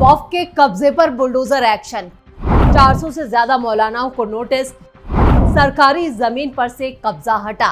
वक्फ के कब्जे पर बुलडोजर एक्शन, 400 से ज्यादा मौलानाओं को नोटिस, सरकारी जमीन पर से कब्जा हटा,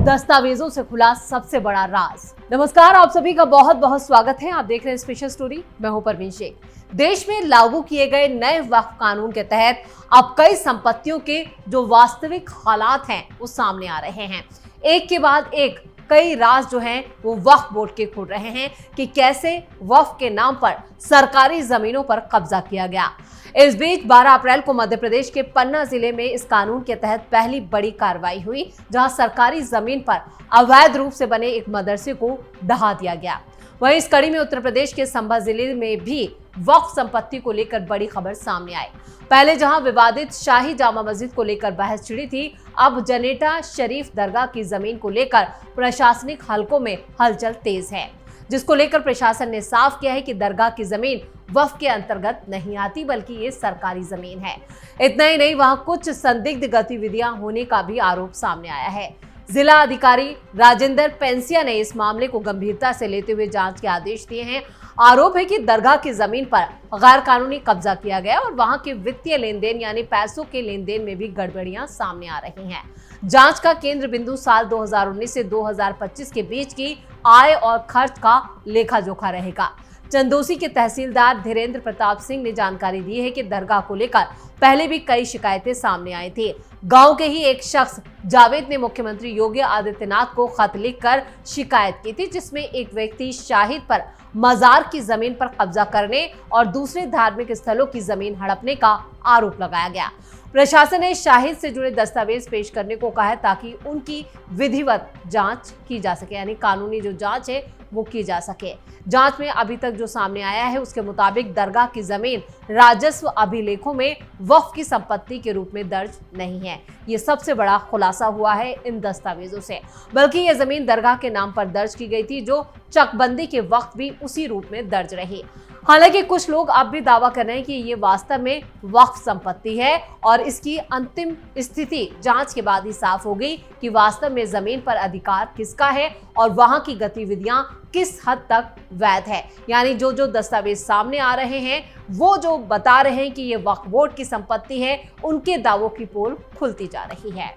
दस्तावेजों से खुला सबसे बड़ा राज। नमस्कार, आप सभी का बहुत बहुत स्वागत है। आप देख रहे हैं स्पेशल स्टोरी। मैं हूं परवीन शेख। देश में लागू किए गए नए वक्फ कानून के तहत अब कई संपत्तियों के जो वास्तविक हालात हैं वो सामने आ रहे हैं। एक के बाद एक कई राज जो हैं वो वक्फ बोर्ड के खुल रहे हैं कि कैसे वक्फ के नाम पर सरकारी जमीनों पर कब्जा किया गया। इस बीच 12 अप्रैल को मध्य प्रदेश के पन्ना जिले में इस कानून के तहत पहली बड़ी कार्रवाई हुई, जहां सरकारी जमीन पर अवैध रूप से बने एक मदरसे को ढहा दिया गया। वहीं इस कड़ी में उत्तर प्रदेश के संभल जिले में भी वक्फ संपत्ति को लेकर बड़ी खबर सामने आई। पहले जहां विवादित शाही जामा मस्जिद को लेकर बहस छिड़ी थी, अब जनेटा शरीफ दरगाह की जमीन को लेकर प्रशासनिक हलकों में हलचल तेज है, जिसको लेकर प्रशासन ने साफ किया है कि दरगाह की जमीन वक्फ के अंतर्गत नहीं आती, बल्कि ये सरकारी जमीन है। इतना ही नहीं, वहां कुछ संदिग्ध गतिविधियां होने का भी आरोप सामने आया है। जिला अधिकारी राजेंद्र पेंसिया ने इस मामले को गंभीरता से लेते हुए जांच के आदेश दिए हैं। आरोप है कि दरगाह की जमीन पर गैर कानूनी कब्जा किया गया और वहां के वित्तीय लेन देन यानी पैसों के लेन देन में भी गड़बड़ियां सामने आ रही हैं। जांच का केंद्र बिंदु साल 2019 से 2025 के बीच की आय और खर्च का लेखा जोखा रहेगा। चंदोसी के तहसीलदार धीरेन्द्र प्रताप सिंह ने जानकारी दी है कि दरगाह को लेकर पहले भी कई शिकायतें सामने आई थी। गांव के ही एक शख्स जावेद ने मुख्यमंत्री योगी आदित्यनाथ को खत लिखकर शिकायत की थी, जिसमें एक व्यक्ति शाहिद पर मजार की जमीन पर कब्जा करने और दूसरे धार्मिक स्थलों की जमीन हड़पने का आरोप लगाया गया। प्रशासन ने शाहिद से जुड़े दस्तावेज पेश करने को कहा है ताकि उनकी विधिवत जांच की जा सके, यानी कानूनी जो जांच है वो की जा सके। जांच में अभी तक जो सामने आया है उसके मुताबिक दरगाह की जमीन राजस्व अभिलेखों में वक्फ की संपत्ति के रूप में दर्ज नहीं है। ये सबसे बड़ा खुलासा हुआ है इन दस्तावेजों से। बल्कि यह जमीन दरगाह के नाम पर दर्ज की गई थी, जो चकबंदी के वक्त भी उसी रूप में दर्ज रही। हालांकि कुछ लोग अब भी दावा कर रहे हैं कि ये वास्तव में वक्फ संपत्ति है और इसकी अंतिम स्थिति जांच के बाद ही साफ होगी कि वास्तव में जमीन पर अधिकार किसका है और वहां की गतिविधियां किस हद तक वैध है। यानी जो दस्तावेज सामने आ रहे हैं वो जो बता रहे हैं कि ये वक्फ बोर्ड की संपत्ति है, उनके दावों की पोल खुलती जा रही है।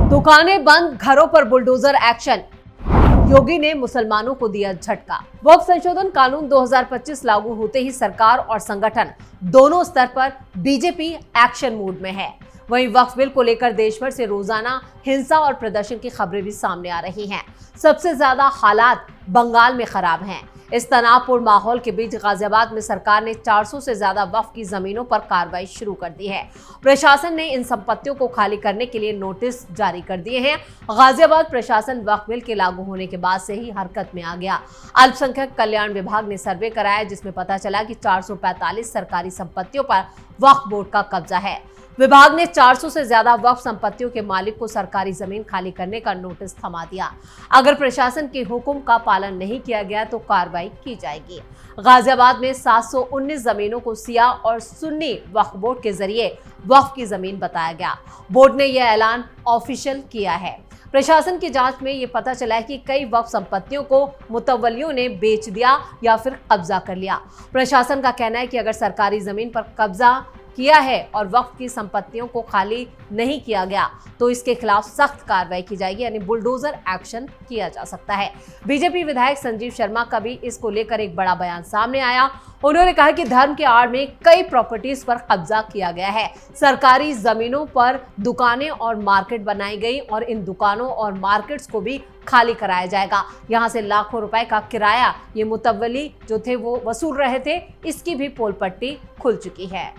दुकानें बंद, घरों पर बुलडोजर एक्शन, योगी ने मुसलमानों को दिया झटका। वक्फ संशोधन कानून 2025 लागू होते ही सरकार और संगठन दोनों स्तर पर बीजेपी एक्शन मूड में है। वहीं वक्फ बिल को लेकर देश भर से रोजाना हिंसा और प्रदर्शन की खबरें भी सामने आ रही हैं। सबसे ज्यादा हालात बंगाल में खराब हैं। इस तनावपूर्ण माहौल के बीच गाजियाबाद में सरकार ने 400 से ज्यादा वक्फ की जमीनों पर कार्रवाई शुरू कर दी है। प्रशासन ने इन संपत्तियों को खाली करने के लिए नोटिस जारी कर दिए हैं। गाजियाबाद प्रशासन वक्फ बिल के लागू होने के बाद से ही हरकत में आ गया। अल्पसंख्यक कल्याण विभाग ने सर्वे कराया, जिसमें पता चला कि 445 सरकारी संपत्तियों पर वक्फ बोर्ड का कब्जा है। विभाग ने 400 से ज्यादा वक्फ संपत्तियों के मालिक को सरकारी जमीन खाली करने का नोटिस थमा दिया। अगर प्रशासन के हुक्म का पालन नहीं किया गया तो कार्रवाई की जाएगी। गाजियाबाद में 719 जमीनों को सिया और सुन्नी वक्फ बोर्ड के जरिए वक्फ की जमीन बताया गया। बोर्ड ने यह ऐलान ऑफिशियल किया है। प्रशासन की जांच में ये पता चला है कि कई वक्फ संपत्तियों को मुतवल्लियों ने बेच दिया या फिर कब्जा कर लिया। प्रशासन का कहना है कि अगर सरकारी जमीन पर कब्जा किया है और वक्फ की संपत्तियों को खाली नहीं किया गया तो इसके खिलाफ सख्त कार्रवाई की जाएगी, यानी बुलडोजर एक्शन किया जा सकता है। बीजेपी विधायक संजीव शर्मा का भी इसको लेकर एक बड़ा बयान सामने आया। उन्होंने कहा कि धर्म के आड़ में कई प्रॉपर्टीज पर कब्जा किया गया है। सरकारी जमीनों पर दुकानें और मार्केट बनाई गई और इन दुकानों और मार्केट्स को भी खाली कराया जाएगा। यहाँ से लाखों रुपए का किराया ये मुतवल्ली जो थे वो वसूल रहे थे, इसकी भी पोल पट्टी खुल चुकी है।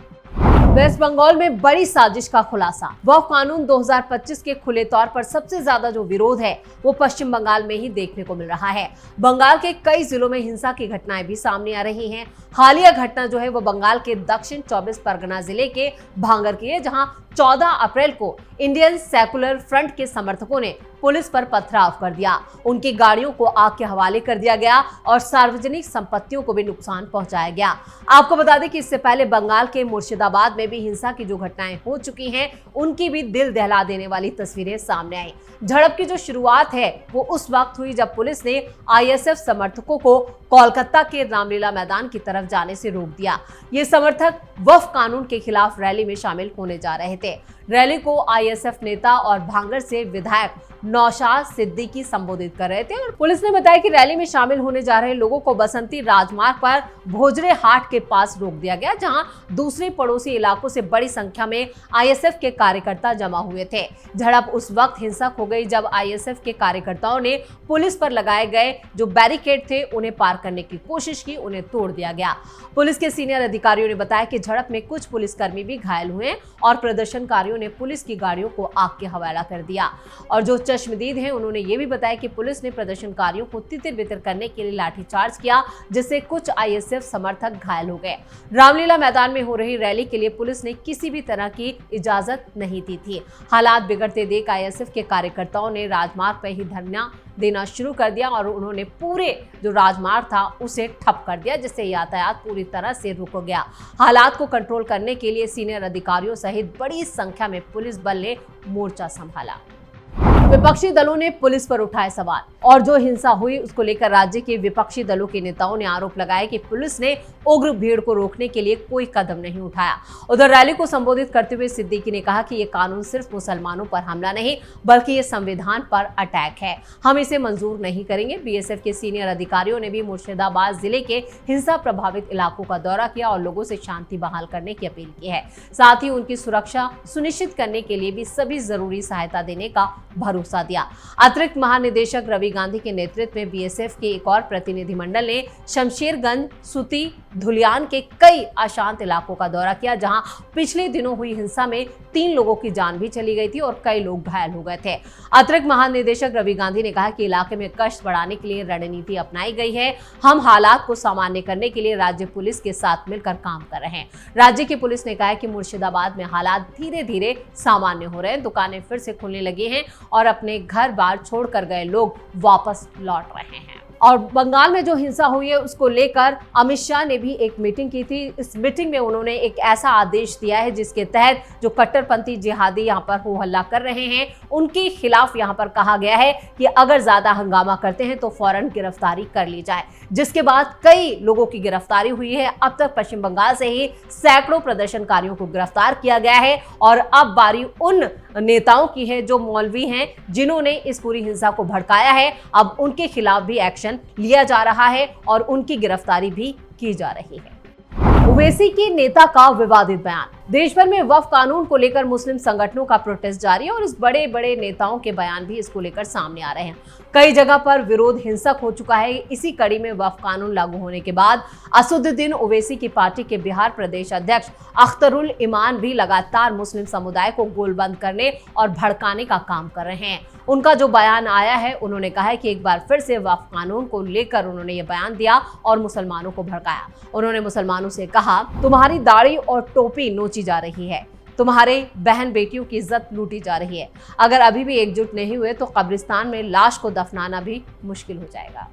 वेस्ट बंगाल में बड़ी साजिश का खुलासा। वक्फ कानून 2025 के खुले तौर पर सबसे ज्यादा जो विरोध है वो पश्चिम बंगाल में ही देखने को मिल रहा है। बंगाल के कई जिलों में हिंसा की घटनाएं भी सामने आ रही हैं। हालिया घटना जो है वो बंगाल के दक्षिण 24 परगना जिले के भांगर की है, जहां 14 अप्रैल को इंडियन सेकुलर फ्रंट के समर्थकों ने पुलिस पर पथराव कर दिया। उनकी गाड़ियों को आग के हवाले कर दिया गया और सार्वजनिक संपत्तियों को भी नुकसान पहुंचाया गया। आपको बता दें कि इससे पहले बंगाल के मुर्शिदाबाद में भी हिंसा की जो घटनाएं हो चुकी हैं, उनकी भी दिल दहला देने वाली तस्वीरें सामने आई। झड़प की जो शुरुआत है वो उस वक्त हुई जब पुलिस ने आईएसएफ समर्थकों को कोलकाता के रामलीला मैदान की तरफ जाने से रोक दिया। ये समर्थक वक्फ कानून के खिलाफ रैली में शामिल होने जा रहे थे। रैली को आईएसएफ नेता और भांगड़ से विधायक नौशाद सिद्दीकी संबोधित कर रहे थे और पुलिस ने बताया कि रैली में शामिल होने जा रहे लोगों को बसंती राजमार्ग पर भोजरे हाट के पास रोक दिया गया, जहां दूसरे पड़ोसी इलाकों से बड़ी संख्या में आईएसएफ के कार्यकर्ता जमा हुए थे। झड़प उस वक्त हिंसक हो गई जब आईएसएफ के कार्यकर्ताओं ने पुलिस पर लगाए गए जो बैरिकेड थे उन्हें पार करने की कोशिश की, उन्हें तोड़ दिया गया। पुलिस के सीनियर अधिकारियों ने बताया कि झड़प में कुछ पुलिसकर्मी भी घायल हुए और प्रदर्शनकारियों ने पुलिस की गाड़ियों को आग के हवाला कर दिया। और जो चश्मदीद हैं उन्होंने ये भी बताया कि पुलिस ने प्रदर्शनकारियों को तितर-बितर करने के लिए लाठीचार्ज किया, जिससे कुछ आईएसएफ समर्थक घायल हो गए। रामलीला मैदान में हो रही रैली के लिए पुलिस ने किसी भी तरह की इजाजत नहीं दी थी। हालात बिगड़ते देख आईएसएफ के कार्यकर्ताओं ने राजमार्ग पर ही धरना देना शुरू कर दिया और उन्होंने पूरे जो राजमार्ग था उसे ठप कर दिया, जिससे यातायात पूरी तरह से रुक गया। हालात को कंट्रोल करने के लिए सीनियर अधिकारियों सहित बड़ी संख्या में पुलिस बल ने मोर्चा संभाला। विपक्षी दलों ने पुलिस पर उठाए सवाल और जो हिंसा हुई उसको लेकर राज्य के विपक्षी दलों के नेताओं ने आरोप लगाया कि पुलिस ने उग्र भीड़ को रोकने के लिए कोई कदम नहीं उठाया। उधर रैली को संबोधित करते हुए सिद्दीकी ने कहा कि ये कानून सिर्फ मुसलमानों पर हमला नहीं बल्कि ये संविधान पर अटैक है, हम इसे मंजूर नहीं करेंगे। बीएसएफ के सीनियर अधिकारियों ने भी मुर्शिदाबाद जिले के हिंसा प्रभावित इलाकों का दौरा किया और लोगों से शांति बहाल करने की अपील की है। साथ ही उनकी सुरक्षा सुनिश्चित करने के लिए भी सभी जरूरी सहायता देने का भरोसा दिया। अतिरिक्त महानिदेशक रवि गांधी के नेतृत्व में बीएसएफ के एक और प्रतिनिधिमंडल ने शमशेरगंज, सुती, धुलियान के कई अशांत इलाकों का दौरा किया, जहां पिछले दिनों हुई हिंसा में 3 लोगों की जान भी चली गई थी और कई लोग घायल हो गए थे। अतिरिक्त महानिदेशक रवि गांधी ने कहा कि इलाके में गश्त बढ़ाने के लिए रणनीति अपनाई गई है। हम हालात को सामान्य करने के लिए राज्य पुलिस के साथ मिलकर काम कर रहे हैं। राज्य की पुलिस ने कहा है कि मुर्शिदाबाद में हालात धीरे धीरे सामान्य हो रहे हैं, दुकानें फिर से खुलने लगी हैं और अपने घर बार छोड़कर गए लोग वापस लौट रहे हैं। और बंगाल में जो हिंसा हुई है उसको लेकर अमित शाह ने भी एक मीटिंग की थी। इस मीटिंग में उन्होंने एक ऐसा आदेश दिया है जिसके तहत जो कट्टरपंथी जिहादी यहाँ पर हो हल्ला कर रहे हैं उनके खिलाफ यहाँ पर कहा गया है कि अगर ज्यादा हंगामा करते हैं तो फौरन गिरफ्तारी कर ली जाए, जिसके बाद कई लोगों की गिरफ्तारी हुई है। अब तक पश्चिम बंगाल से ही सैकड़ों प्रदर्शनकारियों को गिरफ्तार किया गया है और अब बारी उन नेताओं की है जो मौलवी हैं जिन्होंने इस पूरी हिंसा को भड़काया है। अब उनके खिलाफ भी एक्शन लिया जा रहा है और उनकी गिरफ्तारी भी की जा रही है। ओवैसी की नेता का विवादित बयान। देश भर में वक्फ कानून को लेकर मुस्लिम संगठनों का प्रोटेस्ट जारी है और इस बड़े बड़े नेताओं के बयान भी इसको लेकर सामने आ रहे हैं। कई जगह पर विरोध हिंसक हो चुका है। इसी कड़ी में वक्फ कानून लागू होने के बाद असदुद्दीन ओवैसी की पार्टी के बिहार प्रदेश अध्यक्ष अख्तरुल ईमान भी लगातार मुस्लिम समुदाय को गोलबंद करने और भड़काने का काम कर रहे हैं। उनका जो बयान आया है, उन्होंने कहा है कि एक बार फिर से वक्फ कानून को लेकर उन्होंने ये बयान दिया और मुसलमानों को भड़काया। उन्होंने मुसलमानों से कहा, तुम्हारी दाढ़ी और टोपी नोची जा रही है, तुम्हारे बहन बेटियों की इज्जत लूटी जा रही है। अगर अभी भी एकजुट नहीं हुए तो कब्रिस्तान में लाश को दफनाना भी मुश्किल हो जाएगा।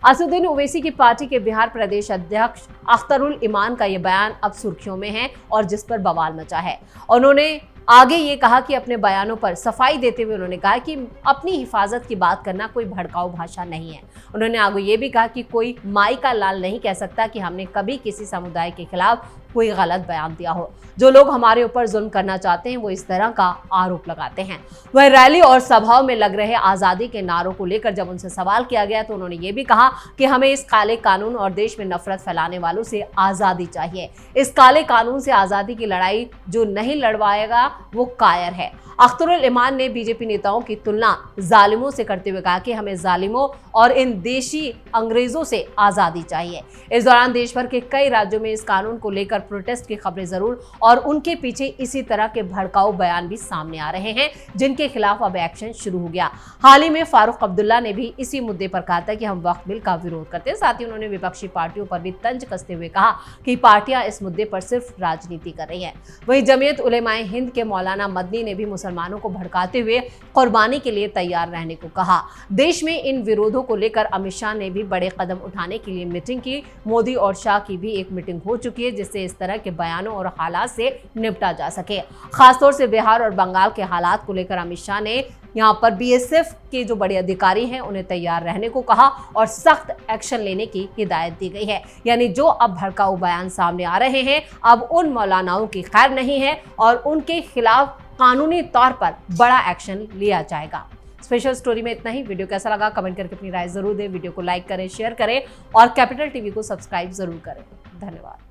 असदुद्दीन ओवैसी की पार्टी के बिहार प्रदेश अध्यक्ष अख्तरुल ईमान का यह बयान अब सुर्खियों में है और जिस पर बवाल मचा है। उन्होंने आगे ये कहा कि अपने बयानों पर सफाई देते हुए उन्होंने कहा कि अपनी हिफाजत की बात करना कोई भड़काऊ भाषा नहीं है। उन्होंने आगे ये भी कहा कि कोई माई का लाल नहीं कह सकता कि हमने कभी किसी समुदाय के खिलाफ कोई गलत बयान दिया हो। जो लोग हमारे ऊपर जुल्म करना चाहते हैं वो इस तरह का आरोप लगाते हैं। वह रैली और सभाओं में लग रहे आज़ादी के नारों को लेकर जब उनसे सवाल किया गया तो उन्होंने ये भी कहा कि हमें इस काले कानून और देश में नफरत फैलाने वालों से आज़ादी चाहिए। इस काले कानून से आज़ादी की लड़ाई जो नहीं लड़वाएगा वो कायर है। अख्तरुल ईमान ने बीजेपी नेताओं की तुलना जालिमों से करते हुए कहा कि हमें जालिमों और इन देशी अंग्रेजों से आज़ादी चाहिए। इस दौरान देश भर के कई राज्यों में इस कानून को लेकर प्रोटेस्ट की खबरें जरूर और उनके पीछे इसी तरह के भड़काऊ बयान भी सामने आ रहे हैं, जिनके खिलाफ अब एक्शन शुरू हो गया। हाल ही में फारूक अब्दुल्ला ने भी इसी मुद्दे पर कहा था कि हम वक्फ बिल का विरोध करते हैं। साथ ही उन्होंने विपक्षी पार्टियों पर भी तंज कसते हुए कहा कि पार्टियां इस मुद्दे पर सिर्फ राजनीति कर रही हैं। वहीं जमीयत उलेमाए हिंद के मौलाना मदनी ने भी मुसलमानों को भड़काते हुए कुर्बानी के लिए तैयार रहने को कहा। देश में इन विरोधों को लेकर अमित शाह ने भी बड़े कदम उठाने के लिए मीटिंग की। मोदी और शाह की भी एक मीटिंग हो चुकी है, जिससे इस तरह के बयानों और हालात से निपटा जा सके। खासतौर से बिहार और बंगाल के हालात को लेकर अमित शाह ने यहां पर बीएसएफ के जो बड़े अधिकारी हैं उन्हें तैयार रहने को कहा और सख्त एक्शन लेने की हिदायत दी गई है। यानी जो अब भड़काऊ बयान सामने आ रहे हैं, अब उन मौलानाओं की खैर नहीं है और उनके खिलाफ कानूनी तौर पर बड़ा एक्शन लिया जाएगा। स्पेशल स्टोरी में इतना ही। वीडियो कैसा लगा कमेंट करके अपनी राय जरूर दें। वीडियो को लाइक करें, शेयर करें और कैपिटल टीवी को सब्सक्राइब जरूर करें। धन्यवाद।